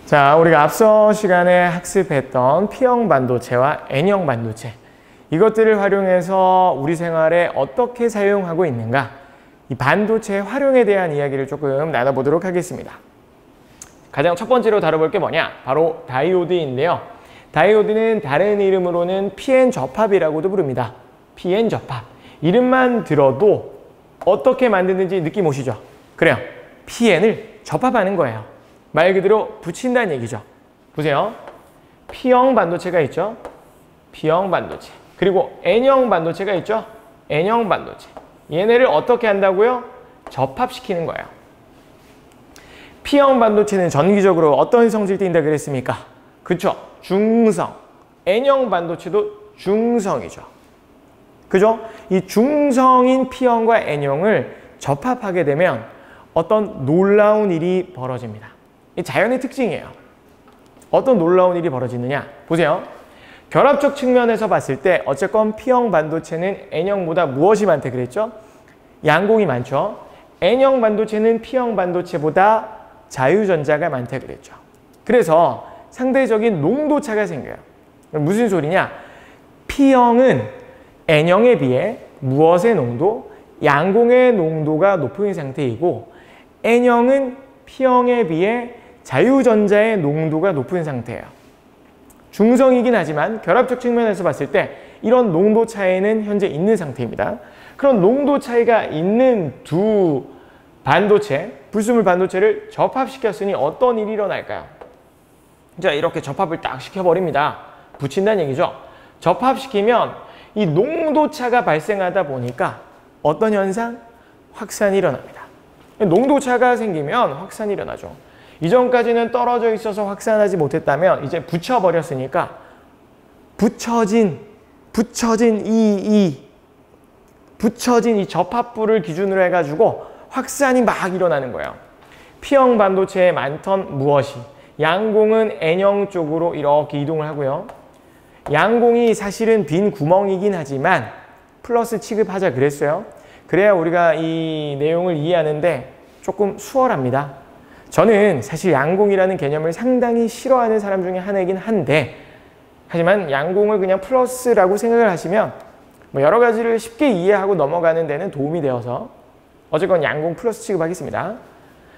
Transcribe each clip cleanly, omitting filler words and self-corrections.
자, 우리가 앞서 시간에 학습했던 P형 반도체와 N형 반도체, 이것들을 활용해서 우리 생활에 어떻게 사용하고 있는가, 이 반도체의 활용에 대한 이야기를 조금 나눠보도록 하겠습니다. 가장 첫 번째로 다뤄볼 게 뭐냐? 바로 다이오드인데요. 다이오드는 다른 이름으로는 PN 접합이라고도 부릅니다. PN 접합. 이름만 들어도 어떻게 만드는지 느낌 오시죠? 그래요. PN을 접합하는 거예요. 말 그대로 붙인다는 얘기죠. 보세요. P형 반도체가 있죠. P형 반도체. 그리고 N형 반도체가 있죠. N형 반도체. 얘네를 어떻게 한다고요? 접합시키는 거예요. P형 반도체는 전기적으로 어떤 성질을 띈다 그랬습니까? 그쵸? 중성. N형 반도체도 중성이죠. 그죠? 이 중성인 P형과 N형을 접합하게 되면 어떤 놀라운 일이 벌어집니다. 이 자연의 특징이에요. 어떤 놀라운 일이 벌어지느냐? 보세요. 결합적 측면에서 봤을 때 어쨌건 P형 반도체는 N형보다 무엇이 많대 그랬죠? 양공이 많죠. N형 반도체는 P형 반도체보다 자유전자가 많대 그랬죠. 그래서 상대적인 농도차가 생겨요. 무슨 소리냐? P형은 N형에 비해 무엇의 농도? 양공의 농도가 높은 상태이고 N형은 P형에 비해 자유전자의 농도가 높은 상태예요. 중성이긴 하지만 결합적 측면에서 봤을 때 이런 농도 차이는 현재 있는 상태입니다. 그런 농도 차이가 있는 두 반도체, 불순물 반도체를 접합시켰으니 어떤 일이 일어날까요? 자, 이렇게 접합을 딱 시켜버립니다. 붙인다는 얘기죠. 접합시키면 이 농도차가 발생하다 보니까 어떤 현상? 확산이 일어납니다. 농도차가 생기면 확산이 일어나죠. 이전까지는 떨어져 있어서 확산하지 못했다면 이제 붙여버렸으니까 붙여진 이 접합부를 기준으로 해가지고 확산이 막 일어나는 거예요. P형 반도체에 많던 무엇이? 양공은 N형 쪽으로 이렇게 이동을 하고요. 양공이 사실은 빈 구멍이긴 하지만 플러스 취급하자 그랬어요. 그래야 우리가 이 내용을 이해하는데 조금 수월합니다. 저는 사실 양공이라는 개념을 상당히 싫어하는 사람 중에 하나이긴 한데, 하지만 양공을 그냥 플러스라고 생각을 하시면 뭐 여러 가지를 쉽게 이해하고 넘어가는 데는 도움이 되어서 어쨌건 양공 플러스 취급하겠습니다.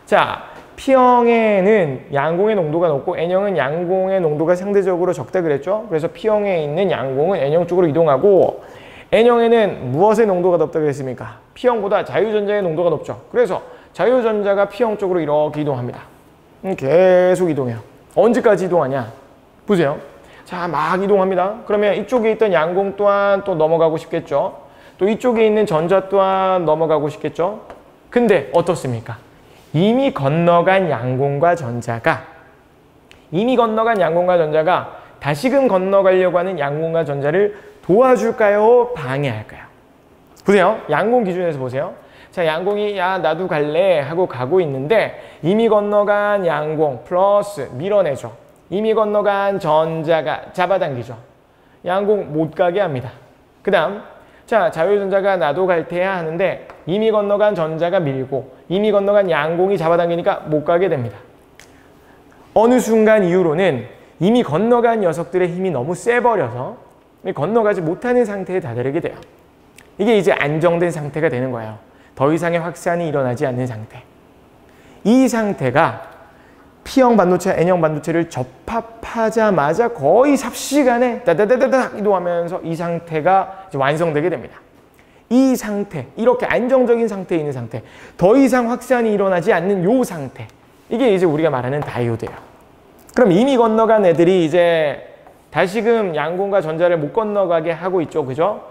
자, P형에는 양공의 농도가 높고 N형은 양공의 농도가 상대적으로 적다 그랬죠. 그래서 P형에 있는 양공은 N형 쪽으로 이동하고, N형에는 무엇의 농도가 높다 그랬습니까? P형보다 자유전자의 농도가 높죠. 그래서 자유전자가 P형 쪽으로 이렇게 이동합니다. 계속 이동해요. 언제까지 이동하냐? 보세요. 자, 막 이동합니다. 그러면 이쪽에 있던 양공 또한 또 넘어가고 싶겠죠. 또 이쪽에 있는 전자 또한 넘어가고 싶겠죠. 근데 어떻습니까? 이미 건너간 양공과 전자가 다시금 건너가려고 하는 양공과 전자를 도와줄까요? 방해할까요? 보세요. 양공 기준에서 보세요. 자, 양공이 야 나도 갈래 하고 가고 있는데 이미 건너간 양공 플러스 밀어내죠. 이미 건너간 전자가 잡아당기죠. 양공 못 가게 합니다. 그 다음 자, 자유전자가 나도 갈 테야 하는데 이미 건너간 전자가 밀고 이미 건너간 양공이 잡아당기니까 못 가게 됩니다. 어느 순간 이후로는 이미 건너간 녀석들의 힘이 너무 세버려서 건너가지 못하는 상태에 다다르게 돼요. 이게 이제 안정된 상태가 되는 거예요. 더 이상의 확산이 일어나지 않는 상태. 이 상태가 P형 반도체, N형 반도체를 접합하자마자 거의 삽시간에 다다다다닥 이동하면서 이 상태가 이제 완성되게 됩니다. 이 상태, 이렇게 안정적인 상태에 있는 상태, 더 이상 확산이 일어나지 않는 요 상태, 이게 이제 우리가 말하는 다이오드예요. 그럼 이미 건너간 애들이 이제 다시금 양공과 전자를 못 건너가게 하고 있죠. 그죠?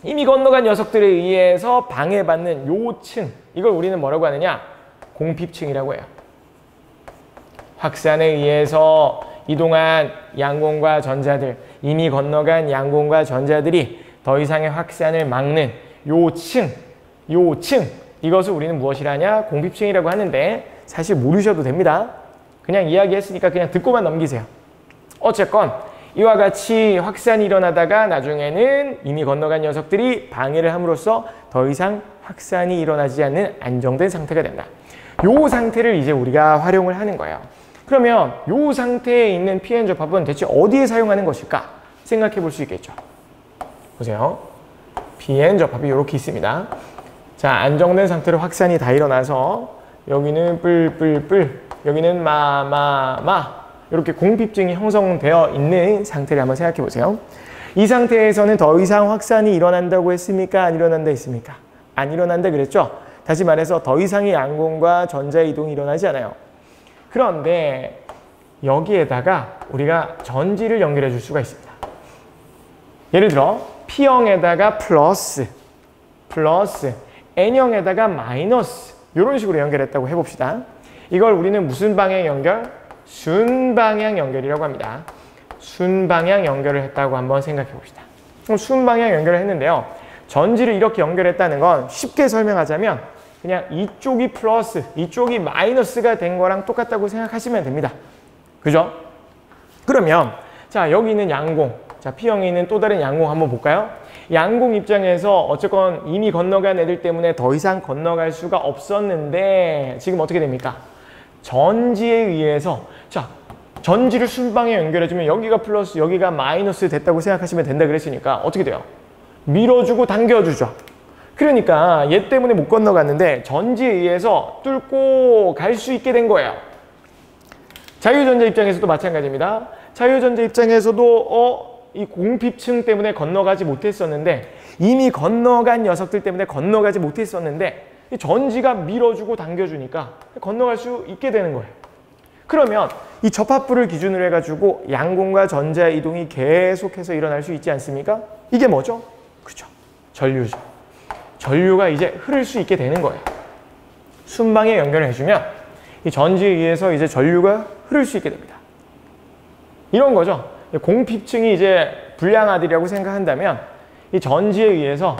이미 건너간 녀석들에 의해서 방해받는 요 층, 이걸 우리는 뭐라고 하느냐? 공핍층이라고 해요. 확산에 의해서 이동한 양공과 전자들, 이미 건너간 양공과 전자들이 더 이상의 확산을 막는 요 층, 이것을 우리는 무엇이라 하냐? 공핍층이라고 하는데 사실 모르셔도 됩니다. 그냥 이야기했으니까 그냥 듣고만 넘기세요. 어쨌건 이와 같이 확산이 일어나다가 나중에는 이미 건너간 녀석들이 방해를 함으로써 더 이상 확산이 일어나지 않는 안정된 상태가 된다. 요 상태를 이제 우리가 활용을 하는 거예요. 그러면 요 상태에 있는 pn 접합은 대체 어디에 사용하는 것일까 생각해 볼 수 있겠죠. 보세요. pn 접합이 이렇게 있습니다. 자, 안정된 상태로 확산이 다 일어나서 여기는 뿔뿔뿔, 여기는 마마마 이렇게 공핍증이 형성되어 있는 상태를 한번 생각해 보세요. 이 상태에서는 더 이상 확산이 일어난다고 했습니까? 안 일어난다 했습니까? 안 일어난다 그랬죠? 다시 말해서 더 이상의 양공과 전자 이동이 일어나지 않아요. 그런데 여기에다가 우리가 전지를 연결해 줄 수가 있습니다. 예를 들어 P형에다가 플러스 N형에다가 마이너스 이런 식으로 연결했다고 해봅시다. 이걸 우리는 무슨 방향 연결? 순방향 연결이라고 합니다. 순방향 연결을 했다고 한번 생각해 봅시다. 그럼 순방향 연결을 했는데요. 전지를 이렇게 연결했다는 건 쉽게 설명하자면 그냥 이쪽이 플러스, 이쪽이 마이너스가 된 거랑 똑같다고 생각하시면 됩니다. 그죠? 그러면 자, 여기 있는 양공, 자, P형에 있는 또 다른 양공 한번 볼까요? 양공 입장에서 어쨌건 이미 건너간 애들 때문에 더 이상 건너갈 수가 없었는데 지금 어떻게 됩니까? 전지에 의해서 자, 전지를 순방에 연결해주면 여기가 플러스, 여기가 마이너스 됐다고 생각하시면 된다 그랬으니까 어떻게 돼요? 밀어주고 당겨주죠. 그러니까 얘 때문에 못 건너갔는데 전지에 의해서 뚫고 갈 수 있게 된 거예요. 자유전자 입장에서도 마찬가지입니다. 자유전자 입장에서도 이 공핍층 때문에 건너가지 못했었는데 이미 건너간 녀석들 때문에 건너가지 못했었는데 전지가 밀어주고 당겨주니까 건너갈 수 있게 되는 거예요. 그러면 이 접합부를 기준으로 해가지고 양공과 전자 이동이 계속해서 일어날 수 있지 않습니까? 이게 뭐죠? 그죠? 전류죠. 전류가 이제 흐를 수 있게 되는 거예요. 순방에 연결을 해주면 이 전지에 의해서 이제 전류가 흐를 수 있게 됩니다. 이런 거죠. 공핍층이 이제 불량아들이라고 생각한다면 이 전지에 의해서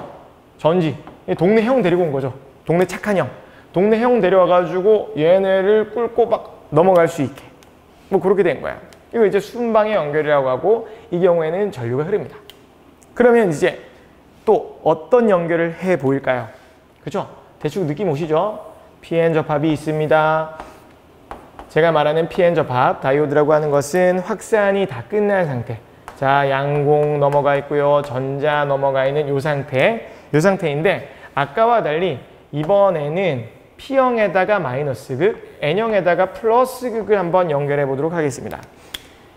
전지, 동네 형 데리고 온 거죠. 동네 착한 형. 동네 형 데려와가지고 얘네를 끌고 막 넘어갈 수 있게. 뭐 그렇게 된 거야. 이거 이제 순방의 연결이라고 하고 이 경우에는 전류가 흐릅니다. 그러면 이제 또 어떤 연결을 해 보일까요? 그죠? 대충 느낌 오시죠? PN 접합이 있습니다. 제가 말하는 PN 접합, 다이오드라고 하는 것은 확산이 다 끝난 상태. 자, 양공 넘어가 있고요. 전자 넘어가 있는 이 상태. 이 상태인데 아까와 달리 이번에는 P형에다가 마이너스 극, N형에다가 플러스 극을 한번 연결해 보도록 하겠습니다.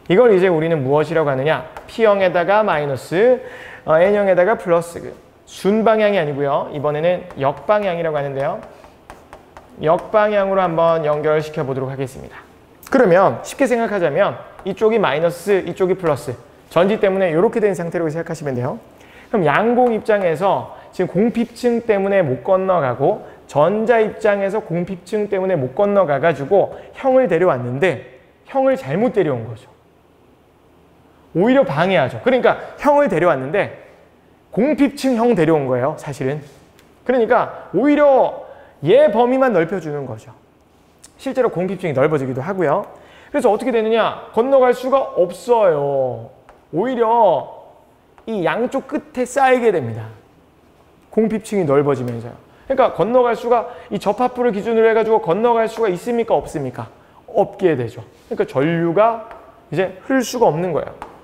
이걸 이제 우리는 무엇이라고 하느냐? P형에다가 마이너스, N형에다가 플러스 극. 순방향이 아니고요. 이번에는 역방향이라고 하는데요. 역방향으로 한번 연결시켜 보도록 하겠습니다. 그러면 쉽게 생각하자면 이쪽이 마이너스, 이쪽이 플러스. 전지 때문에 이렇게 된 상태라고 생각하시면 돼요. 그럼 양공 입장에서 지금 공핍층 때문에 못 건너가고 전자 입장에서 공핍층 때문에 못 건너가가지고 형을 데려왔는데 형을 잘못 데려온 거죠. 오히려 방해하죠. 그러니까 형을 데려왔는데 공핍층 형 데려온 거예요, 사실은. 그러니까 오히려 얘 범위만 넓혀주는 거죠. 실제로 공핍층이 넓어지기도 하고요. 그래서 어떻게 되느냐? 건너갈 수가 없어요. 오히려 이 양쪽 끝에 쌓이게 됩니다. 공핍층이 넓어지면서요. 그러니까 건너갈 수가, 이 접합부를 기준으로 해가지고 건너갈 수가 있습니까? 없습니까? 없게 되죠. 그러니까 전류가 이제 흐를 수가 없는 거예요.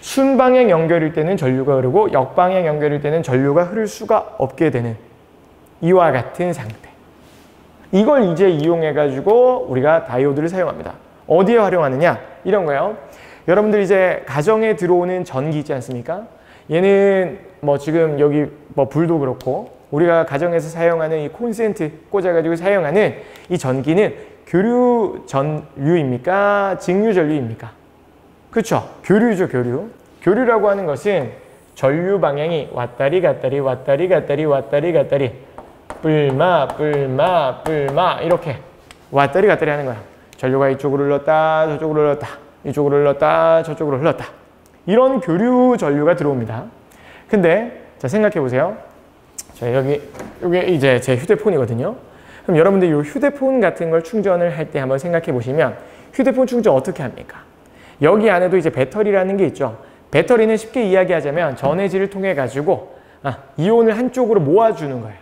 순방향 연결일 때는 전류가 흐르고 역방향 연결일 때는 전류가 흐를 수가 없게 되는 이와 같은 상태. 이걸 이제 이용해가지고 우리가 다이오드를 사용합니다. 어디에 활용하느냐? 이런 거예요. 여러분들 이제 가정에 들어오는 전기 있지 않습니까? 얘는 뭐 지금 여기 뭐 불도 그렇고 우리가 가정에서 사용하는 이 콘센트 꽂아가지고 사용하는 이 전기는 교류 전류입니까? 직류 전류입니까? 그렇죠? 교류죠, 교류. 교류라고 하는 것은 전류 방향이 왔다리 갔다리 왔다리 갔다리 왔다리 갔다리 뿔마 뿔마 뿔마 이렇게 왔다리 갔다리 하는 거야. 전류가 이쪽으로 흘렀다 저쪽으로 흘렀다 이쪽으로 흘렀다 저쪽으로 흘렀다. 이런 교류 전류가 들어옵니다. 근데 자 생각해 보세요. 자 여기 이제 제 휴대폰이거든요. 그럼 여러분들 이 휴대폰 같은 걸 충전을 할 때 한번 생각해 보시면 휴대폰 충전 어떻게 합니까? 여기 안에도 이제 배터리라는 게 있죠. 배터리는 쉽게 이야기하자면 전해질을 통해 가지고 이온을 한쪽으로 모아주는 거예요.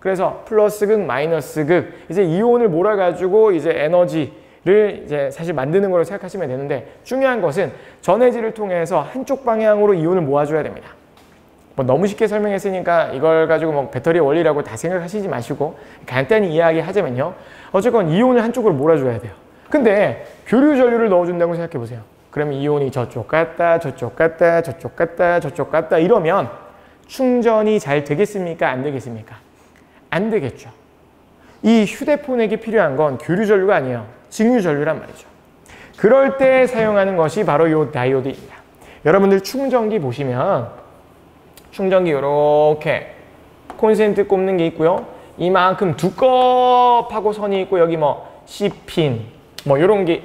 그래서 플러스극, 마이너스극. 이제 이온을 몰아가지고 이제 에너지를 이제 사실 만드는 거로 생각하시면 되는데 중요한 것은 전해질을 통해서 한쪽 방향으로 이온을 모아줘야 됩니다. 뭐 너무 쉽게 설명했으니까 이걸 가지고 뭐 배터리 원리라고 다 생각하시지 마시고 간단히 이야기하자면요. 어쨌건 이온을 한쪽으로 몰아줘야 돼요. 근데 교류 전류를 넣어준다고 생각해 보세요. 그러면 이온이 저쪽 갔다 저쪽 갔다 저쪽 갔다 저쪽 갔다 이러면 충전이 잘 되겠습니까? 안 되겠습니까? 안 되겠죠. 이 휴대폰에게 필요한 건 교류 전류가 아니에요. 증유 전류란 말이죠. 그럴 때 사용하는 것이 바로 이 다이오드입니다. 여러분들 충전기 보시면 충전기 이렇게 콘센트 꼽는 게 있고요. 이만큼 두껍하고 선이 있고 여기 뭐 C핀 뭐 이런 게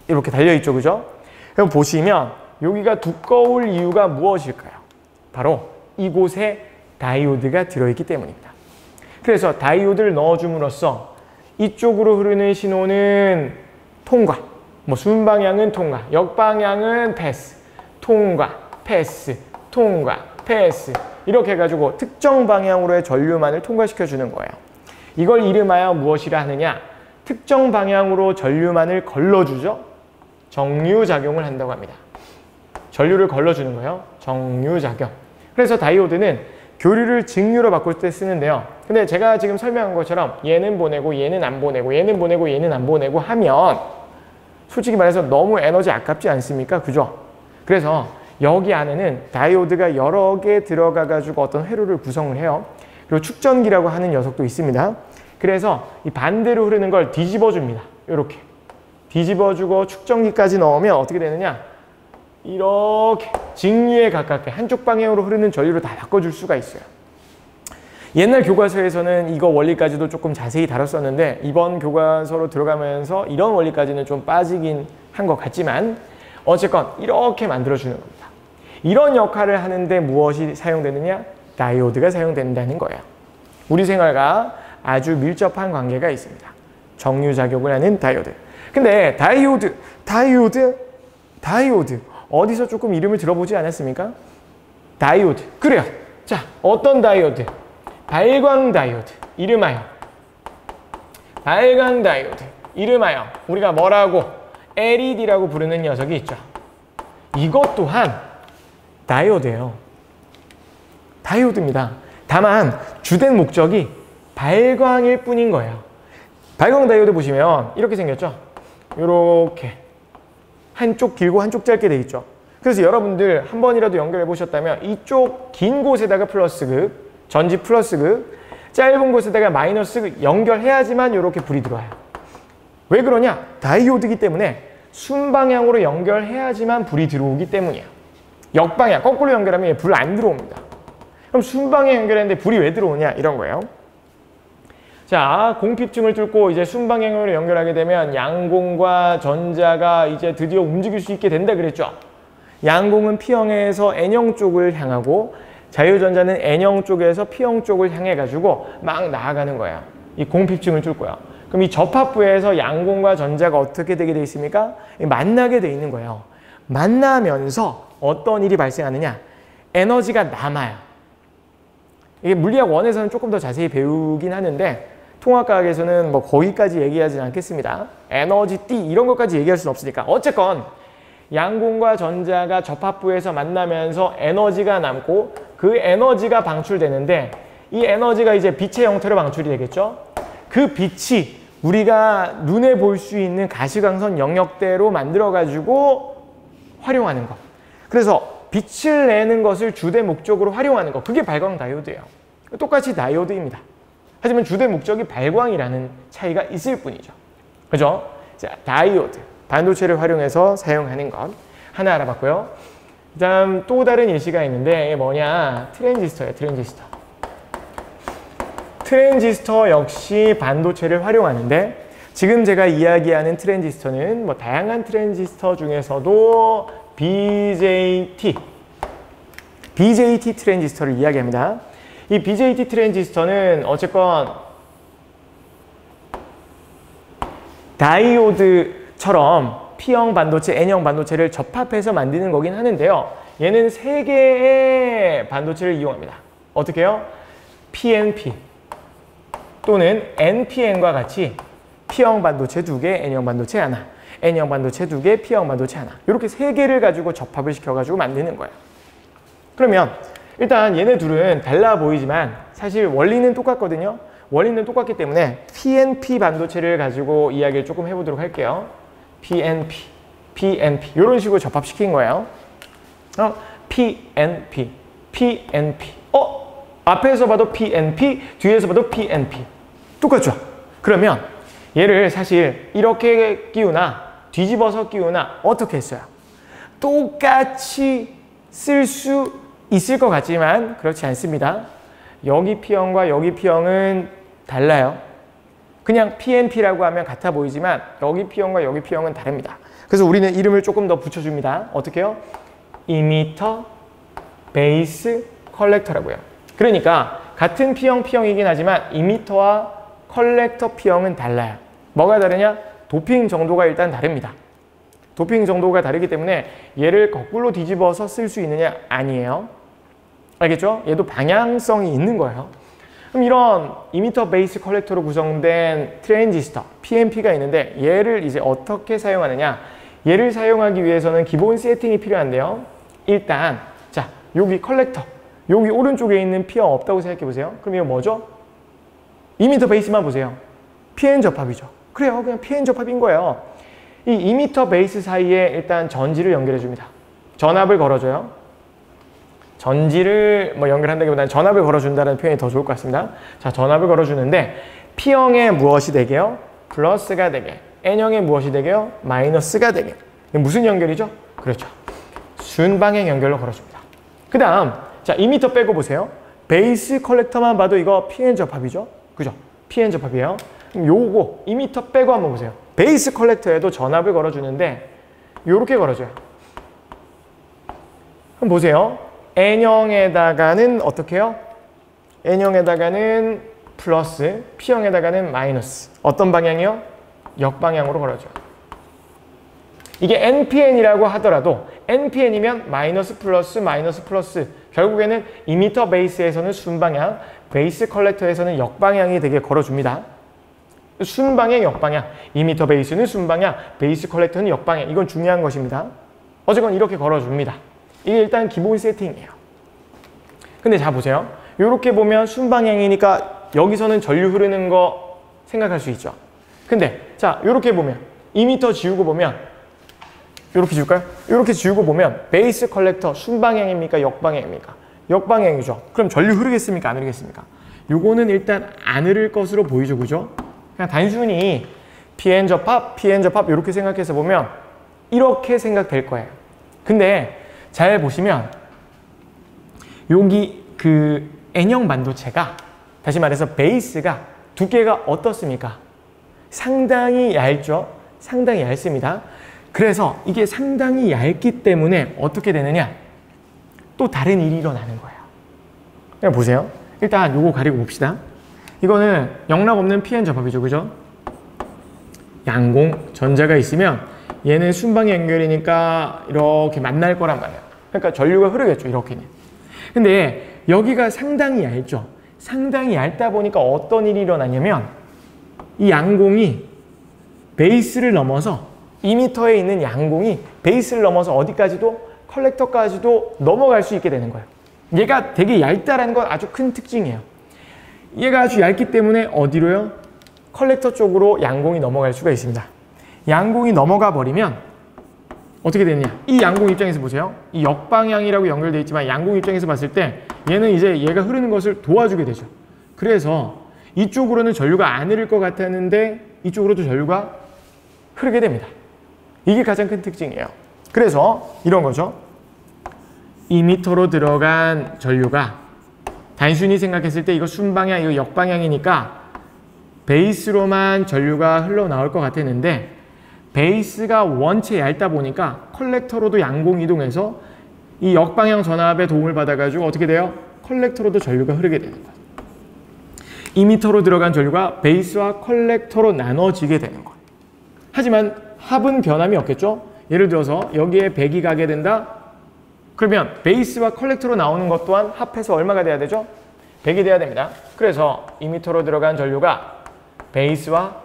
이렇게 달려 있죠. 그죠? 그럼 보시면 여기가 두꺼울 이유가 무엇일까요? 바로 이곳에 다이오드가 들어있기 때문입니다. 그래서 다이오드를 넣어줌으로써 이쪽으로 흐르는 신호는 통과, 뭐 순방향은 통과, 역방향은 패스, 통과, 패스, 통과, 패스 이렇게 해가지고 특정 방향으로의 전류만을 통과시켜주는 거예요. 이걸 이름하여 무엇이라 하느냐? 특정 방향으로 전류만을 걸러주죠. 정류작용을 한다고 합니다. 전류를 걸러주는 거예요. 정류작용. 그래서 다이오드는 교류를 증류로 바꿀 때 쓰는데요. 근데 제가 지금 설명한 것처럼 얘는 보내고 얘는 안 보내고 얘는 보내고 얘는 안 보내고 하면 솔직히 말해서 너무 에너지 아깝지 않습니까? 그죠? 그래서 여기 안에는 다이오드가 여러 개 들어가 가지고 어떤 회로를 구성을 해요. 그리고 축전기라고 하는 녀석도 있습니다. 그래서 이 반대로 흐르는 걸 뒤집어 줍니다. 이렇게 뒤집어 주고 축전기까지 넣으면 어떻게 되느냐? 이렇게 직류에 가깝게 한쪽 방향으로 흐르는 전류를 다 바꿔줄 수가 있어요. 옛날 교과서에서는 이거 원리까지도 조금 자세히 다뤘었는데 이번 교과서로 들어가면서 이런 원리까지는 좀 빠지긴 한 것 같지만 어쨌건 이렇게 만들어주는 겁니다. 이런 역할을 하는데 무엇이 사용되느냐? 다이오드가 사용된다는 거예요. 우리 생활과 아주 밀접한 관계가 있습니다. 정류작용을 하는 다이오드. 근데 다이오드 어디서 조금 이름을 들어보지 않았습니까? 다이오드. 그래요. 자, 어떤 다이오드? 발광 다이오드. 이름하여 발광 다이오드. 이름하여 우리가 뭐라고? LED라고 부르는 녀석이 있죠. 이것 또한 다이오드예요. 다이오드입니다. 다만 주된 목적이 발광일 뿐인 거예요. 발광 다이오드 보시면 이렇게 생겼죠? 이렇게 한쪽 길고 한쪽 짧게 돼 있죠. 그래서 여러분들 한 번이라도 연결해 보셨다면 이쪽 긴 곳에다가 플러스극, 전지 플러스극, 짧은 곳에다가 마이너스극 연결해야지만 이렇게 불이 들어와요. 왜 그러냐? 다이오드이기 때문에 순방향으로 연결해야지만 불이 들어오기 때문이에요. 역방향, 거꾸로 연결하면 불 안 들어옵니다. 그럼 순방향 연결했는데 불이 왜 들어오냐? 이런 거예요. 자, 공핍층을 뚫고 이제 순방향으로 연결하게 되면 양공과 전자가 이제 드디어 움직일 수 있게 된다 그랬죠. 양공은 P형에서 N형 쪽을 향하고 자유전자는 N형 쪽에서 P형 쪽을 향해 가지고 막 나아가는 거예요. 이 공핍층을 뚫고요. 그럼 이 접합부에서 양공과 전자가 어떻게 되게 돼 있습니까? 만나게 돼 있는 거예요. 만나면서 어떤 일이 발생하느냐? 에너지가 남아요. 이게 물리학 1에서는 조금 더 자세히 배우긴 하는데 통합과학에서는 뭐 거기까지 얘기하지 않겠습니다. 에너지 띠 이런 것까지 얘기할 수는 없으니까 어쨌건 양공과 전자가 접합부에서 만나면서 에너지가 남고 그 에너지가 방출되는데 이 에너지가 이제 빛의 형태로 방출이 되겠죠. 그 빛이 우리가 눈에 볼 수 있는 가시광선 영역대로 만들어 가지고 활용하는 것. 그래서 빛을 내는 것을 주된 목적으로 활용하는 것. 그게 발광 다이오드예요. 똑같이 다이오드입니다. 하지만 주된 목적이 발광이라는 차이가 있을 뿐이죠. 그죠? 자, 다이오드. 반도체를 활용해서 사용하는 것. 하나 알아봤고요. 그 다음 또 다른 예시가 있는데 이게 뭐냐? 트랜지스터예요. 트랜지스터. 트랜지스터 역시 반도체를 활용하는데 지금 제가 이야기하는 트랜지스터는 뭐 다양한 트랜지스터 중에서도 BJT 트랜지스터를 이야기합니다. 이 BJT 트랜지스터는 어쨌건 다이오드처럼 P형 반도체, N형 반도체를 접합해서 만드는 거긴 하는데요. 얘는 3개의 반도체를 이용합니다. 어떻게 해요? PNP, 또는 NPN과 같이 P형 반도체 2개, N형 반도체 하나, N형 반도체 2개, P형 반도체 하나 이렇게 3개를 가지고 접합을 시켜가지고 만드는 거예요. 그러면 일단 얘네 둘은 달라 보이지만 사실 원리는 똑같거든요. 원리는 똑같기 때문에 PNP 반도체를 가지고 이야기를 조금 해보도록 할게요. PNP, PNP 이런 식으로 접합시킨 거예요. PNP, PNP 앞에서 봐도 PNP, 뒤에서 봐도 PNP 똑같죠? 그러면 얘를 사실 이렇게 끼우나 뒤집어서 끼우나 어떻게 했어요? 똑같이 쓸 수 있을 것 같지만 그렇지 않습니다. 여기 P형과 여기 P형은 달라요. 그냥 PNP라고 하면 같아 보이지만 여기 P형과 여기 P형은 다릅니다. 그래서 우리는 이름을 조금 더 붙여줍니다. 어떻게 해요? 이미터, 베이스, 컬렉터라고요. 그러니까 같은 P형, P형이긴 하지만 이미터와 컬렉터 P형은 달라요. 뭐가 다르냐? 도핑 정도가 일단 다릅니다. 도핑 정도가 다르기 때문에 얘를 거꾸로 뒤집어서 쓸 수 있느냐? 아니에요. 알겠죠? 얘도 방향성이 있는 거예요. 그럼 이런 이미터, 베이스, 컬렉터로 구성된 트랜지스터, PNP가 있는데 얘를 이제 어떻게 사용하느냐? 얘를 사용하기 위해서는 기본 세팅이 필요한데요. 일단 자 여기 컬렉터, 여기 오른쪽에 있는 P형 없다고 생각해 보세요. 그럼 이거 뭐죠? 이미터 베이스만 보세요. PN 접합이죠. 그래요. 그냥 PN 접합인 거예요. 이 이미터 베이스 사이에 일단 전지를 연결해 줍니다. 전압을 걸어줘요. 전지를 연결한다기보다는 전압을 걸어준다는 표현이 더 좋을 것 같습니다. 자, 전압을 걸어주는데 P형에 무엇이 되게요? 플러스가 되게. N형에 무엇이 되게요? 마이너스가 되게. 무슨 연결이죠? 그렇죠. 순방향 연결로 걸어줍니다. 그 다음 자 이미터 빼고 보세요. 베이스 컬렉터만 봐도 이거 PN 접합이죠? 그죠? PN 접합이에요. 그럼 요거 이미터 빼고 한번 보세요. 베이스 컬렉터에도 전압을 걸어주는데 요렇게 걸어줘요. 그럼 보세요. N형에다가는 어떻게 해요? N형에다가는 플러스, P형에다가는 마이너스. 어떤 방향이요? 역방향으로 걸어줘요. 이게 NPN이라고 하더라도 NPN이면 마이너스 플러스 마이너스 플러스 결국에는 이미터 베이스에서는 순방향, 베이스 컬렉터에서는 역방향이 되게 걸어줍니다. 순방향, 역방향. 이미터 베이스는 순방향, 베이스 컬렉터는 역방향. 이건 중요한 것입니다. 어쨌건 이렇게 걸어줍니다. 이게 일단 기본 세팅이에요. 근데 자 보세요. 이렇게 보면 순방향이니까 여기서는 전류 흐르는 거 생각할 수 있죠. 근데 자 이렇게 보면 이미터 지우고 보면 이렇게 지울까요? 이렇게 지우고 보면 베이스 컬렉터 순방향입니까? 역방향입니까? 역방향이죠. 그럼 전류 흐르겠습니까? 안 흐르겠습니까? 요거는 일단 안 흐를 것으로 보이죠. 그죠? 그냥 단순히 PN 접합, PN 접합 이렇게 생각해서 보면 이렇게 생각될 거예요. 근데 잘 보시면 여기 그 N형 반도체가 다시 말해서 베이스가 두께가 어떻습니까? 상당히 얇죠? 상당히 얇습니다. 그래서 이게 상당히 얇기 때문에 어떻게 되느냐? 또 다른 일이 일어나는 거예요. 그냥 보세요. 일단 요거 가리고 봅시다. 이거는 영락 없는 PN 접합이죠. 그죠? 양공, 전자가 있으면 얘는 순방향 연결이니까 이렇게 만날 거란 말이에요. 그러니까 전류가 흐르겠죠. 이렇게는. 근데 여기가 상당히 얇죠. 상당히 얇다 보니까 어떤 일이 일어나냐면 이 양공이 베이스를 넘어서 이미터에 있는 양공이 베이스를 넘어서 어디까지도 컬렉터까지도 넘어갈 수 있게 되는 거예요. 얘가 되게 얇다라는 건 아주 큰 특징이에요. 얘가 아주 얇기 때문에 어디로요? 컬렉터 쪽으로 양공이 넘어갈 수가 있습니다. 양공이 넘어가 버리면 어떻게 되느냐? 이 양공 입장에서 보세요. 이 역방향이라고 연결되어 있지만 양공 입장에서 봤을 때 얘는 이제 얘가 흐르는 것을 도와주게 되죠. 그래서 이쪽으로는 전류가 안 흐를 것 같았는데 이쪽으로도 전류가 흐르게 됩니다. 이게 가장 큰 특징이에요. 그래서 이런 거죠. 이미터로 들어간 전류가 단순히 생각했을 때 이거 순방향, 이거 역방향이니까 베이스로만 전류가 흘러나올 것 같았는데 베이스가 원체 얇다 보니까 컬렉터로도 양공 이동해서 이 역방향 전압에 도움을 받아가지고 어떻게 돼요? 컬렉터로도 전류가 흐르게 되는 거예요. 이미터로 들어간 전류가 베이스와 컬렉터로 나눠지게 되는 거예요. 하지만 합은 변함이 없겠죠? 예를 들어서 여기에 100이 가게 된다? 그러면 베이스와 컬렉터로 나오는 것 또한 합해서 얼마가 돼야 되죠? 100이 돼야 됩니다. 그래서 이미터로 들어간 전류가 베이스와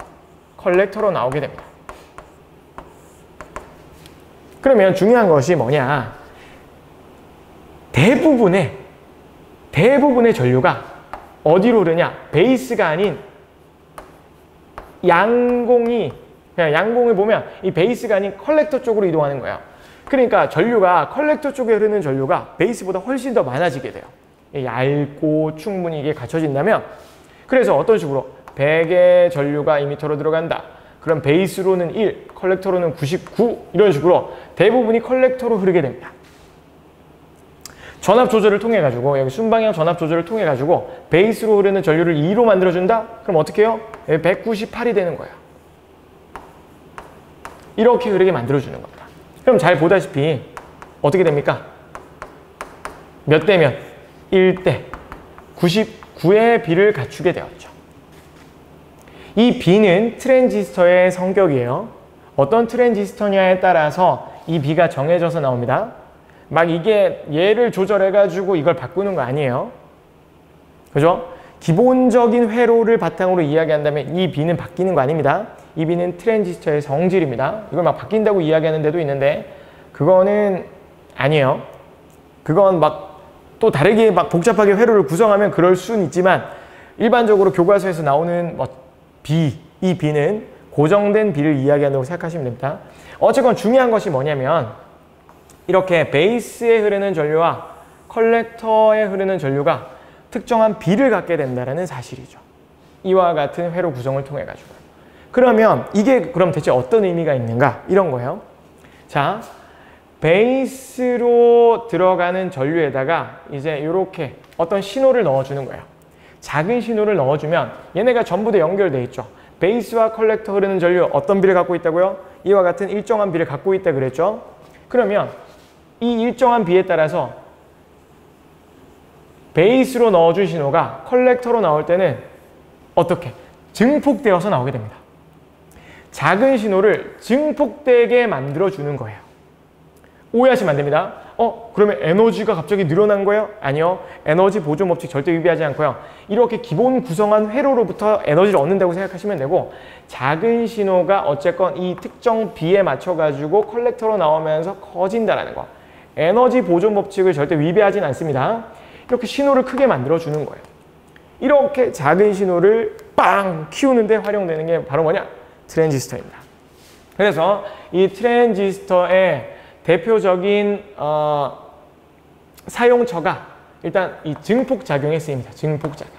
컬렉터로 나오게 됩니다. 그러면 중요한 것이 뭐냐? 대부분의 전류가 어디로 흐르냐? 베이스가 아닌 그냥 양공을 보면 이 베이스가 아닌 컬렉터 쪽으로 이동하는 거예요. 그러니까 전류가 컬렉터 쪽에 흐르는 전류가 베이스보다 훨씬 더 많아지게 돼요. 얇고 충분히 이게 갖춰진다면, 그래서 어떤 식으로 100의 전류가 이미터로 들어간다. 그럼 베이스로는 1, 컬렉터로는 99 이런 식으로 대부분이 컬렉터로 흐르게 됩니다. 전압 조절을 통해 가지고 여기 순방향 전압 조절을 통해 가지고 베이스로 흐르는 전류를 2로 만들어준다? 그럼 어떻게 해요? 198이 되는 거예요. 이렇게 흐르게 만들어주는 겁니다. 그럼 잘 보다시피 어떻게 됩니까? 몇 대면? 1대 99의 비를 갖추게 되었죠. 이 비는 트랜지스터의 성격이에요. 어떤 트랜지스터냐에 따라서 이 비가 정해져서 나옵니다. 막 이게 얘를 조절해가지고 이걸 바꾸는 거 아니에요. 그죠? 기본적인 회로를 바탕으로 이야기한다면 이 비는 바뀌는 거 아닙니다. 이 비는 트랜지스터의 성질입니다. 이걸 막 바뀐다고 이야기하는 데도 있는데 그거는 아니에요. 그건 막 또 다르게 막 복잡하게 회로를 구성하면 그럴 수는 있지만 일반적으로 교과서에서 나오는 이 비는 고정된 비를 이야기한다고 생각하시면 됩니다. 어쨌건 중요한 것이 뭐냐면 이렇게 베이스에 흐르는 전류와 컬렉터에 흐르는 전류가 특정한 비를 갖게 된다는 사실이죠. 이와 같은 회로 구성을 통해 가지고. 그러면 이게 그럼 대체 어떤 의미가 있는가? 이런 거예요. 자, 베이스로 들어가는 전류에다가 이제 이렇게 어떤 신호를 넣어주는 거예요. 작은 신호를 넣어주면 얘네가 전부 다 연결돼 있죠. 베이스와 컬렉터 흐르는 전류 어떤 비를 갖고 있다고요? 이와 같은 일정한 비를 갖고 있다 그랬죠. 그러면 이 일정한 비에 따라서 베이스로 넣어준 신호가 컬렉터로 나올 때는 어떻게? 증폭되어서 나오게 됩니다. 작은 신호를 증폭되게 만들어주는 거예요. 오해하시면 안 됩니다. 그러면 에너지가 갑자기 늘어난 거예요? 아니요. 에너지 보존 법칙 절대 위배하지 않고요. 이렇게 기본 구성한 회로로부터 에너지를 얻는다고 생각하시면 되고, 작은 신호가 어쨌건 이 특정 비에 맞춰가지고 컬렉터로 나오면서 커진다는 거. 에너지 보존 법칙을 절대 위배하진 않습니다. 이렇게 신호를 크게 만들어주는 거예요. 이렇게 작은 신호를 빵 키우는데 활용되는 게 바로 뭐냐? 트랜지스터입니다. 그래서 이 트랜지스터의 대표적인 사용처가 일단 이 증폭작용에 쓰입니다. 증폭작용.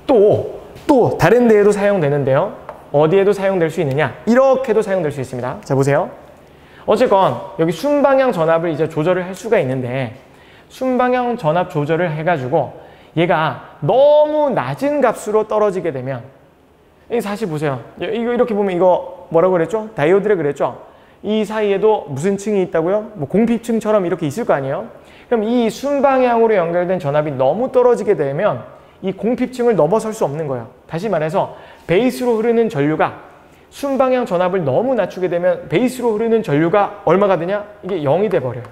또 다른 데에도 사용되는데요. 어디에도 사용될 수 있느냐? 이렇게도 사용될 수 있습니다. 자, 보세요. 어쨌건 여기 순방향 전압을 이제 조절을 할 수가 있는데, 순방향 전압 조절을 해가지고 얘가 너무 낮은 값으로 떨어지게 되면, 사실 보세요. 이렇게 보면 이거 뭐라고 그랬죠? 다이오드라 그랬죠? 이 사이에도 무슨 층이 있다고요? 뭐 공핍층처럼 이렇게 있을 거 아니에요? 그럼 이 순방향으로 연결된 전압이 너무 떨어지게 되면 이 공핍층을 넘어설 수 없는 거예요. 다시 말해서 베이스로 흐르는 전류가 순방향 전압을 너무 낮추게 되면 베이스로 흐르는 전류가 얼마가 되냐? 이게 0이 돼버려요.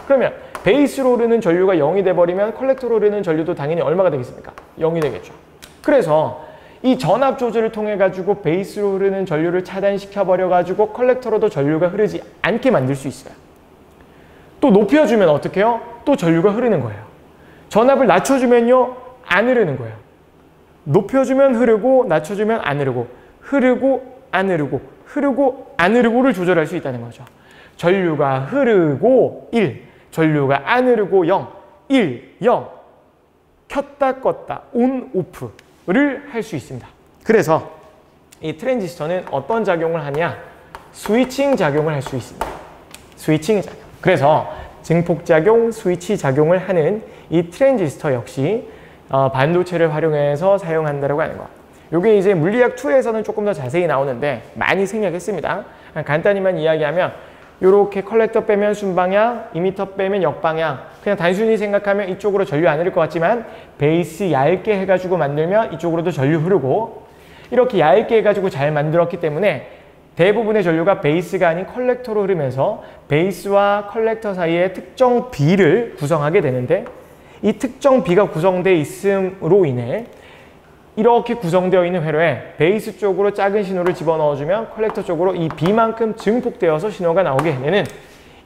그러면 베이스로 흐르는 전류가 0이 돼버리면 컬렉터로 흐르는 전류도 당연히 얼마가 되겠습니까? 0이 되겠죠. 그래서 이 전압 조절을 통해 가지고 베이스로 흐르는 전류를 차단시켜 버려 가지고 컬렉터로도 전류가 흐르지 않게 만들 수 있어요. 또 높여주면 어떻게 해요? 또 전류가 흐르는 거예요. 전압을 낮춰주면요, 안 흐르는 거예요. 높여주면 흐르고 낮춰주면 안 흐르고, 흐르고 안 흐르고, 흐르고 안 흐르고를 조절할 수 있다는 거죠. 전류가 흐르고 1, 전류가 안 흐르고 0, 1, 0, 켰다 껐다, 온, 오프를 할 수 있습니다. 그래서 이 트랜지스터는 어떤 작용을 하냐? 스위칭 작용을 할 수 있습니다. 스위칭 작용. 그래서 증폭작용, 스위치 작용을 하는 이 트랜지스터 역시 반도체를 활용해서 사용한다고 하는 거. 이게 이제 물리학 2에서는 조금 더 자세히 나오는데 많이 생략했습니다. 간단히만 이야기하면 이렇게 컬렉터 빼면 순방향, 이미터 빼면 역방향. 그냥 단순히 생각하면 이쪽으로 전류 안 흐를 것 같지만 베이스 얇게 해가지고 만들면 이쪽으로도 전류 흐르고, 이렇게 얇게 해가지고 잘 만들었기 때문에 대부분의 전류가 베이스가 아닌 컬렉터로 흐르면서 베이스와 컬렉터 사이에 특정 비를 구성하게 되는데, 이 특정 B가 구성되어 있음으로 인해 이렇게 구성되어 있는 회로에 베이스 쪽으로 작은 신호를 집어넣어주면 컬렉터 쪽으로 이 B만큼 증폭되어서 신호가 나오게 되는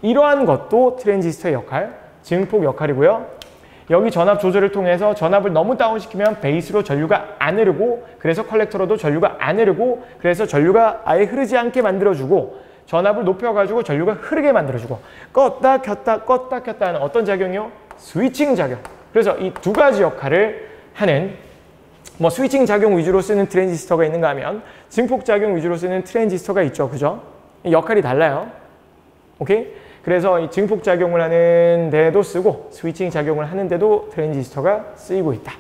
이러한 것도 트랜지스터의 역할, 증폭 역할이고요. 여기 전압 조절을 통해서 전압을 너무 다운시키면 베이스로 전류가 안 흐르고 그래서 컬렉터로도 전류가 안 흐르고 그래서 전류가 아예 흐르지 않게 만들어주고 전압을 높여가지고 전류가 흐르게 만들어주고 껐다 켰다 하는 어떤 작용이요? 스위칭 작용. 그래서 이 두 가지 역할을 하는 뭐 스위칭 작용 위주로 쓰는 트랜지스터가 있는가 하면 증폭 작용 위주로 쓰는 트랜지스터가 있죠. 그죠? 역할이 달라요. 오케이? 그래서 이 증폭 작용을 하는 데도 쓰고 스위칭 작용을 하는 데도 트랜지스터가 쓰이고 있다.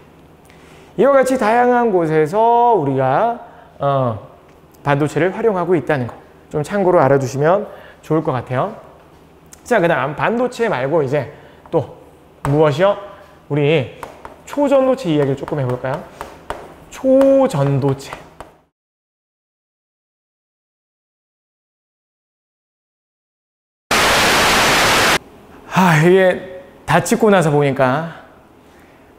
이와 같이 다양한 곳에서 우리가 반도체를 활용하고 있다는 거 좀 참고로 알아두시면 좋을 것 같아요. 자, 그 다음 반도체 말고 이제 또 무엇이요? 우리 초전도체 이야기를 조금 해볼까요? 초전도체. 이게 다 찍고 나서 보니까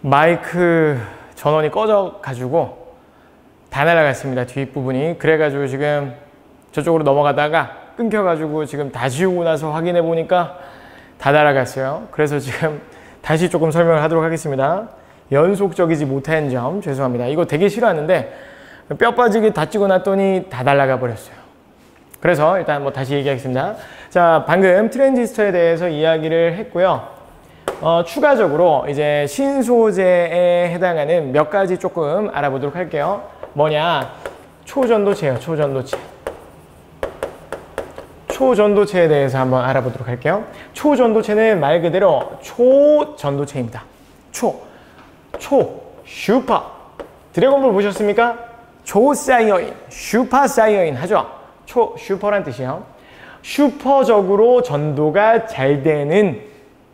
마이크 전원이 꺼져가지고 다 날아갔습니다. 뒷부분이. 그래가지고 지금 저쪽으로 넘어가다가 끊겨가지고 지금 다 지우고 나서 확인해 보니까 다 날아갔어요. 그래서 지금 다시 조금 설명을 하도록 하겠습니다. 연속적이지 못한 점 죄송합니다. 이거 되게 싫어하는데 뼈 빠지게 다 찍어 놨더니 다 날아가 버렸어요. 그래서 일단 뭐 다시 얘기하겠습니다. 자, 방금 트랜지스터에 대해서 이야기를 했고요. 추가적으로 이제 신소재에 해당하는 몇 가지 조금 알아보도록 할게요. 뭐냐? 초전도체예요. 초전도체. 초전도체에 대해서 한번 알아보도록 할게요. 초전도체는 말 그대로 초전도체입니다. 슈퍼. 드래곤볼 보셨습니까? 초사이어인, 슈퍼사이어인 하죠? 슈퍼란 뜻이에요. 슈퍼적으로 전도가 잘 되는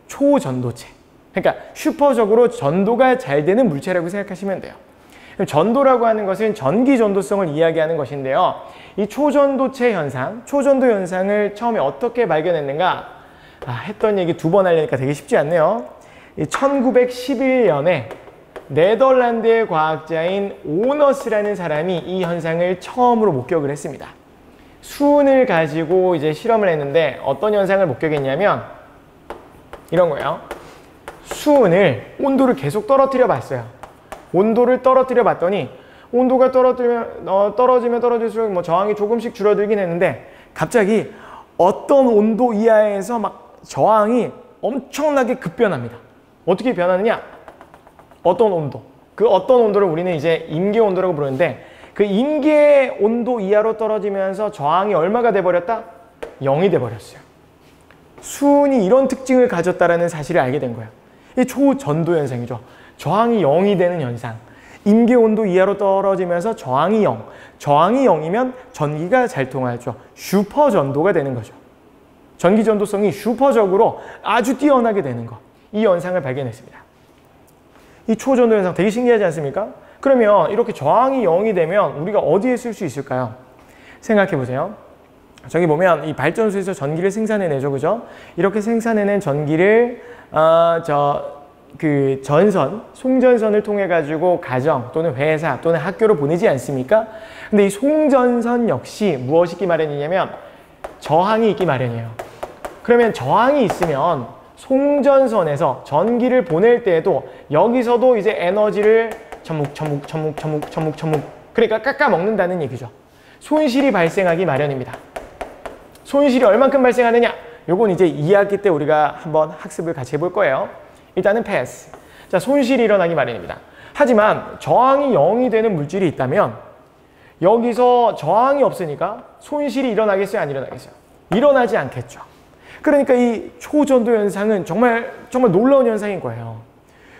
초전도체. 그러니까 슈퍼적으로 전도가 잘 되는 물체라고 생각하시면 돼요. 전도라고 하는 것은 전기 전도성을 이야기하는 것인데요. 이 초전도체 현상, 초전도 현상을 처음에 어떻게 발견했는가? 했던 얘기 두 번 하려니까 되게 쉽지 않네요. 1911년에 네덜란드의 과학자인 오너스라는 사람이 이 현상을 처음으로 목격을 했습니다. 수은을 가지고 이제 실험을 했는데 어떤 현상을 목격했냐면 이런 거예요. 수은을 온도를 계속 떨어뜨려 봤어요. 온도를 떨어뜨려 봤더니 온도가 떨어지면 떨어질수록 뭐 저항이 조금씩 줄어들긴 했는데 갑자기 어떤 온도 이하에서 막 저항이 엄청나게 급변합니다. 어떻게 변하느냐? 어떤 온도. 그 어떤 온도를 우리는 이제 임계 온도라고 부르는데 그 임계 온도 이하로 떨어지면서 저항이 얼마가 돼버렸다? 0이 돼버렸어요. 수은이 이런 특징을 가졌다는 사실을 알게 된 거예요. 이 초전도 현상이죠. 저항이 0이 되는 현상. 임계 온도 이하로 떨어지면서 저항이 0. 저항이 0이면 전기가 잘 통하죠. 슈퍼전도가 되는 거죠. 전기 전도성이 슈퍼적으로 아주 뛰어나게 되는 거. 이 현상을 발견했습니다. 이 초전도 현상 되게 신기하지 않습니까? 그러면 이렇게 저항이 0이 되면 우리가 어디에 쓸 수 있을까요? 생각해 보세요. 저기 보면 이 발전소에서 전기를 생산해내죠. 그죠? 이렇게 생산해낸 전기를 송전선을 통해 가지고 가정 또는 회사 또는 학교로 보내지 않습니까? 근데 이 송전선 역시 무엇이 있기 마련이냐면 저항이 있기 마련이에요. 그러면 저항이 있으면 송전선에서 전기를 보낼 때에도 여기서도 이제 에너지를 전묵 그러니까 깎아 먹는다는 얘기죠. 손실이 발생하기 마련입니다. 손실이 얼만큼 발생하느냐? 요건 이제 2학기 때 우리가 한번 학습을 같이 해볼 거예요. 일단은 패스. 자, 손실이 일어나기 마련입니다. 하지만 저항이 0이 되는 물질이 있다면 여기서 저항이 없으니까 손실이 일어나겠어요? 안 일어나겠어요? 일어나지 않겠죠. 그러니까 이 초전도 현상은 정말 놀라운 현상인 거예요.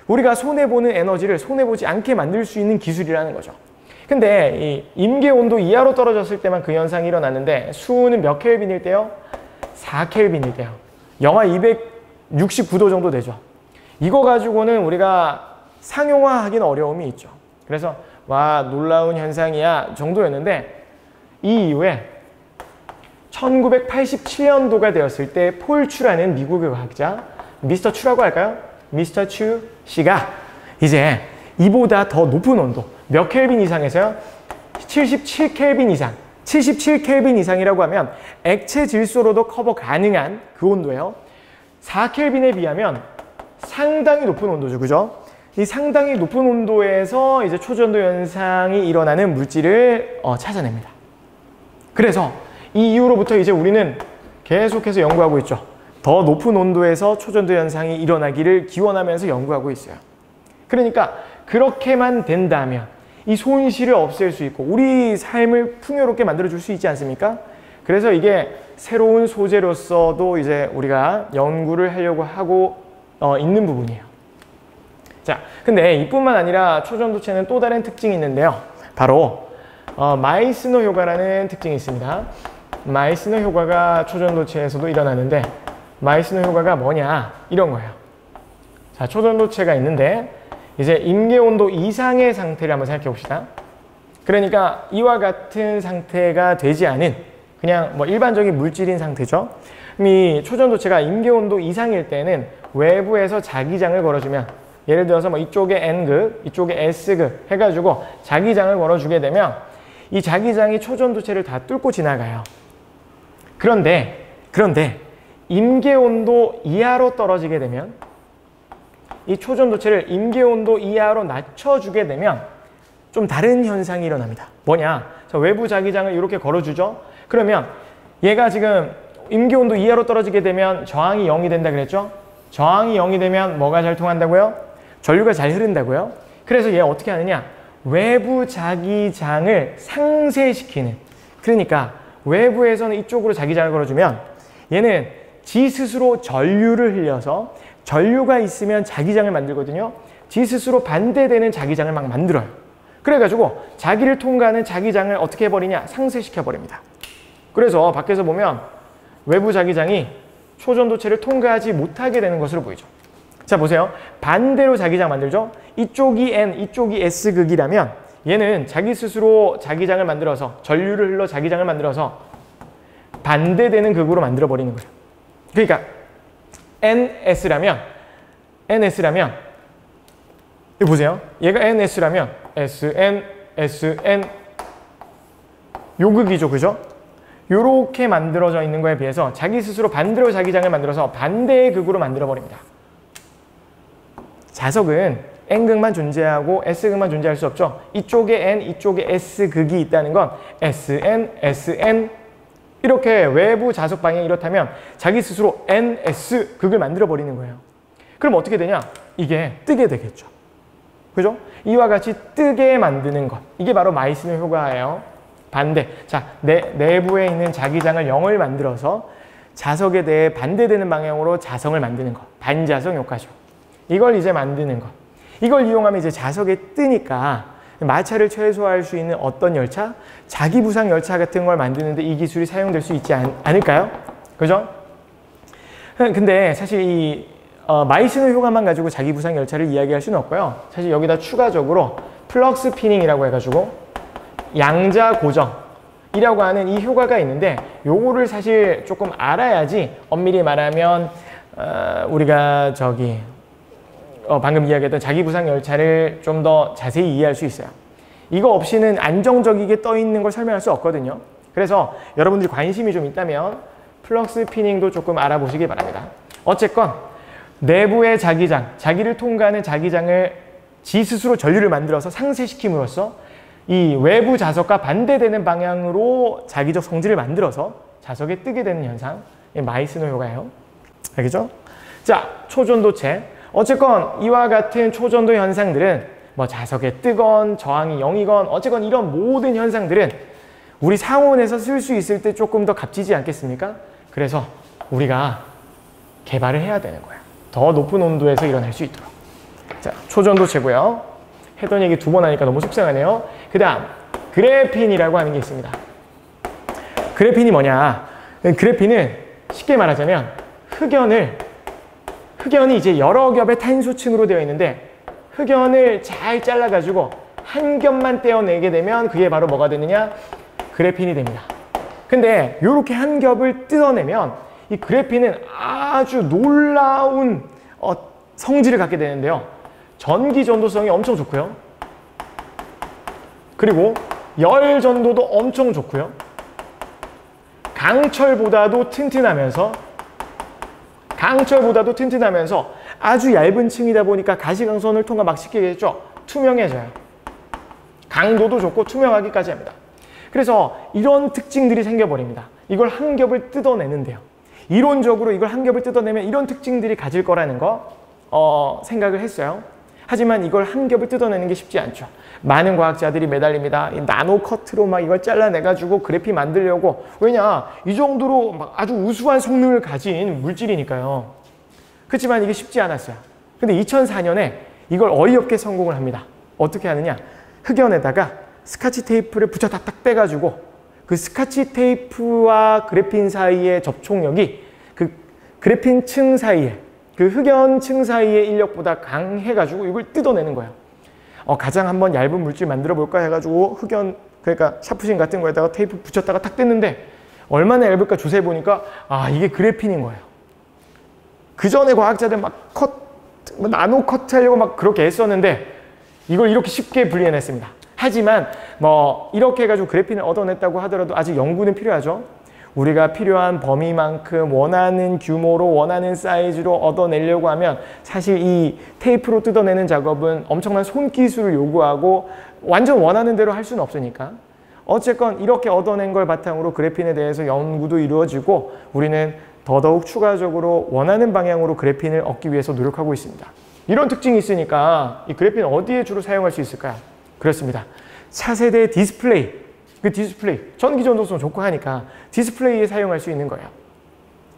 우리가 손해보는 에너지를 손해보지 않게 만들 수 있는 기술이라는 거죠. 근데 이 임계 온도 이하로 떨어졌을 때만 그 현상이 일어나는데 수은은 몇 켈빈일 때요? 4켈빈일 때요. 영하 269도 정도 되죠. 이거 가지고는 우리가 상용화하기는 어려움이 있죠. 그래서 와 놀라운 현상이야 정도였는데 이 이후에 1987년도가 되었을 때 폴 추라는 미국의 과학자, 미스터 추라고 할까요? 미스터 추 씨가 이제 이보다 더 높은 온도, 몇 켈빈 이상에서요? 77켈빈 이상. 77켈빈 이상이라고 하면 액체 질소로도 커버 가능한 그 온도예요. 4켈빈에 비하면 상당히 높은 온도죠. 그죠? 이 상당히 높은 온도에서 이제 초전도 현상이 일어나는 물질을 찾아냅니다. 그래서 이 이후로부터 이제 우리는 계속해서 연구하고 있죠. 더 높은 온도에서 초전도 현상이 일어나기를 기원하면서 연구하고 있어요. 그러니까 그렇게만 된다면 이 손실을 없앨 수 있고 우리 삶을 풍요롭게 만들어줄 수 있지 않습니까? 그래서 이게 새로운 소재로서도 이제 우리가 연구를 하려고 하고 있는 부분이에요. 자, 근데 이뿐만 아니라 초전도체는 또 다른 특징이 있는데요. 바로 마이스너 효과라는 특징이 있습니다. 마이스너 효과가 초전도체에서도 일어나는데 마이스너 효과가 뭐냐? 이런 거예요. 자, 초전도체가 있는데 이제 임계온도 이상의 상태를 한번 생각해 봅시다. 그러니까 이와 같은 상태가 되지 않은 그냥 뭐 일반적인 물질인 상태죠. 이 초전도체가 임계온도 이상일 때는 외부에서 자기장을 걸어주면 예를 들어서 뭐 이쪽에 N극, 이쪽에 S극 해가지고 자기장을 걸어주게 되면 이 자기장이 초전도체를 다 뚫고 지나가요. 그런데 임계온도 이하로 떨어지게 되면 이 초전도체를 임계온도 이하로 낮춰주게 되면 좀 다른 현상이 일어납니다. 뭐냐? 자, 외부 자기장을 이렇게 걸어주죠. 그러면 얘가 지금 임계온도 이하로 떨어지게 되면 저항이 0이 된다 그랬죠? 저항이 0이 되면 뭐가 잘 통한다고요? 전류가 잘 흐른다고요? 그래서 얘 어떻게 하느냐? 외부 자기장을 상쇄시키는, 그러니까 외부에서는 이쪽으로 자기장을 걸어주면 얘는 지 스스로 전류를 흘려서 전류가 있으면 자기장을 만들거든요. 지 스스로 반대되는 자기장을 막 만들어요. 그래가지고 자기를 통과하는 자기장을 어떻게 해버리냐? 상쇄시켜버립니다. 그래서 밖에서 보면 외부 자기장이 초전도체를 통과하지 못하게 되는 것으로 보이죠. 자, 보세요. 반대로 자기장 만들죠. 이쪽이 N, 이쪽이 S극이라면 얘는 자기 스스로 자기장을 만들어서 전류를 흘러 자기장을 만들어서 반대되는 극으로 만들어버리는 거예요. 그러니까 NS라면 이거 보세요. 얘가 NS라면 SN, SN 요 극이죠. 그죠? 요렇게 만들어져 있는 거에 비해서 자기 스스로 반대로 자기장을 만들어서 반대의 극으로 만들어버립니다. 자석은 N극만 존재하고 S극만 존재할 수 없죠. 이쪽에 N, 이쪽에 S극이 있다는 건 SN, SN 이렇게 외부 자석 방향이 이렇다면 자기 스스로 NS극을 만들어버리는 거예요. 그럼 어떻게 되냐? 이게 뜨게 되겠죠. 그죠? 이와 같이 뜨게 만드는 것. 이게 바로 마이스너 효과예요. 반대. 자, 내부에 있는 자기장을 0을 만들어서 자석에 대해 반대되는 방향으로 자성을 만드는 것. 반자성 효과죠. 이걸 이제 만드는 것. 이걸 이용하면 이제 자석에 뜨니까 마찰을 최소화할 수 있는 어떤 열차? 자기부상 열차 같은 걸 만드는데 이 기술이 사용될 수 있지 않을까요? 그죠? 근데 사실 이 마이스너 효과만 가지고 자기부상 열차를 이야기할 수는 없고요. 사실 여기다 추가적으로 플럭스 피닝이라고 해가지고 양자 고정이라고 하는 이 효과가 있는데 요거를 사실 조금 알아야지 엄밀히 말하면 우리가 방금 이야기했던 자기부상 열차를 좀 더 자세히 이해할 수 있어요. 이거 없이는 안정적이게 떠 있는 걸 설명할 수 없거든요. 그래서 여러분들이 관심이 좀 있다면 플럭스 피닝도 조금 알아보시기 바랍니다. 어쨌건 내부의 자기장, 자기를 통과하는 자기장을 지 스스로 전류를 만들어서 상쇄시킴으로써 이 외부 자석과 반대되는 방향으로 자기적 성질을 만들어서 자석에 뜨게 되는 현상, 마이스너 효과예요. 알겠죠? 자, 초전도체. 어쨌건 이와 같은 초전도 현상들은 뭐 자석에 뜨건 저항이 0이건 어쨌건 이런 모든 현상들은 우리 상온에서 쓸 수 있을 때 조금 더 값지지 않겠습니까? 그래서 우리가 개발을 해야 되는 거예요. 더 높은 온도에서 일어날 수 있도록. 자, 초전도체고요. 했던 얘기 2번 하니까 너무 속상하네요. 그 다음 그래핀이라고 하는 게 있습니다. 그래핀이 뭐냐? 그래핀은 쉽게 말하자면 흑연이 이제 여러 겹의 탄소층으로 되어 있는데 흑연을 잘 잘라가지고 한 겹만 떼어내게 되면 그게 바로 뭐가 되느냐? 그래핀이 됩니다. 근데 이렇게 한 겹을 뜯어내면 이 그래핀은 아주 놀라운 성질을 갖게 되는데요. 전기 전도성이 엄청 좋고요. 그리고 열 전도도 엄청 좋고요. 강철보다도 튼튼하면서 아주 얇은 층이다 보니까 가시광선을 통과 막 시키겠죠. 투명해져요. 강도도 좋고 투명하기까지 합니다. 그래서 이런 특징들이 생겨버립니다. 이걸 한 겹을 뜯어내는데요. 이론적으로 이걸 한 겹을 뜯어내면 이런 특징들이 가질 거라는 거 생각을 했어요. 하지만 이걸 한 겹을 뜯어내는 게 쉽지 않죠. 많은 과학자들이 매달립니다. 이 나노 커트로 막 이걸 잘라내가지고 그래피 만들려고. 왜냐? 이 정도로 막 아주 우수한 성능을 가진 물질이니까요. 그렇지만 이게 쉽지 않았어요. 근데 2004년에 이걸 어이없게 성공을 합니다. 어떻게 하느냐? 흑연에다가 스카치 테이프를 붙여 딱 떼가지고 그 스카치 테이프와 그래핀 사이의 접촉력이 그 그래핀 층 사이에 그 흑연 층 사이의 인력보다 강해가지고 이걸 뜯어내는 거예요. 가장 한번 얇은 물질 만들어 볼까 해가지고 흑연, 그러니까 샤프신 같은 거에다가 테이프 붙였다가 탁 뗐는데 얼마나 얇을까 조사해 보니까 이게 그래핀인 거예요. 그 전에 과학자들 막 나노 커트 하려고 막 그렇게 애썼는데 이걸 이렇게 쉽게 분리해냈습니다. 하지만 이렇게 해가지고 그래핀을 얻어냈다고 하더라도 아직 연구는 필요하죠. 우리가 필요한 범위만큼 원하는 규모로 원하는 사이즈로 얻어내려고 하면 사실 이 테이프로 뜯어내는 작업은 엄청난 손기술을 요구하고 완전 원하는 대로 할 수는 없으니까 어쨌건 이렇게 얻어낸 걸 바탕으로 그래핀에 대해서 연구도 이루어지고 우리는 더더욱 추가적으로 원하는 방향으로 그래핀을 얻기 위해서 노력하고 있습니다. 이런 특징이 있으니까 이 그래핀 어디에 주로 사용할 수 있을까요? 그렇습니다. 차세대 디스플레이, 그 디스플레이, 전기 전도성 좋고 하니까 디스플레이에 사용할 수 있는 거예요.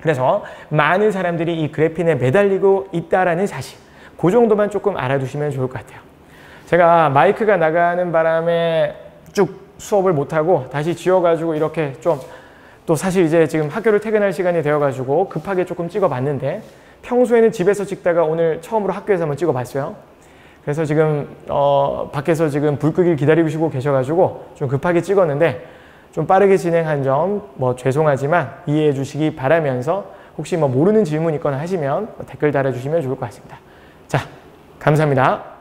그래서 많은 사람들이 이 그래핀에 매달리고 있다라는 사실, 그 정도만 조금 알아두시면 좋을 것 같아요. 제가 마이크가 나가는 바람에 쭉 수업을 못하고 다시 지워가지고 이렇게 좀 또 사실 이제 지금 학교를 퇴근할 시간이 되어가지고 급하게 조금 찍어봤는데 평소에는 집에서 찍다가 오늘 처음으로 학교에서 한번 찍어봤어요. 그래서 지금 밖에서 지금 불 끄길 기다리고 계셔가지고 좀 급하게 찍었는데 좀 빠르게 진행한 점 죄송하지만 이해해 주시기 바라면서 혹시 모르는 질문 있거나 하시면 댓글 달아주시면 좋을 것 같습니다. 자, 감사합니다.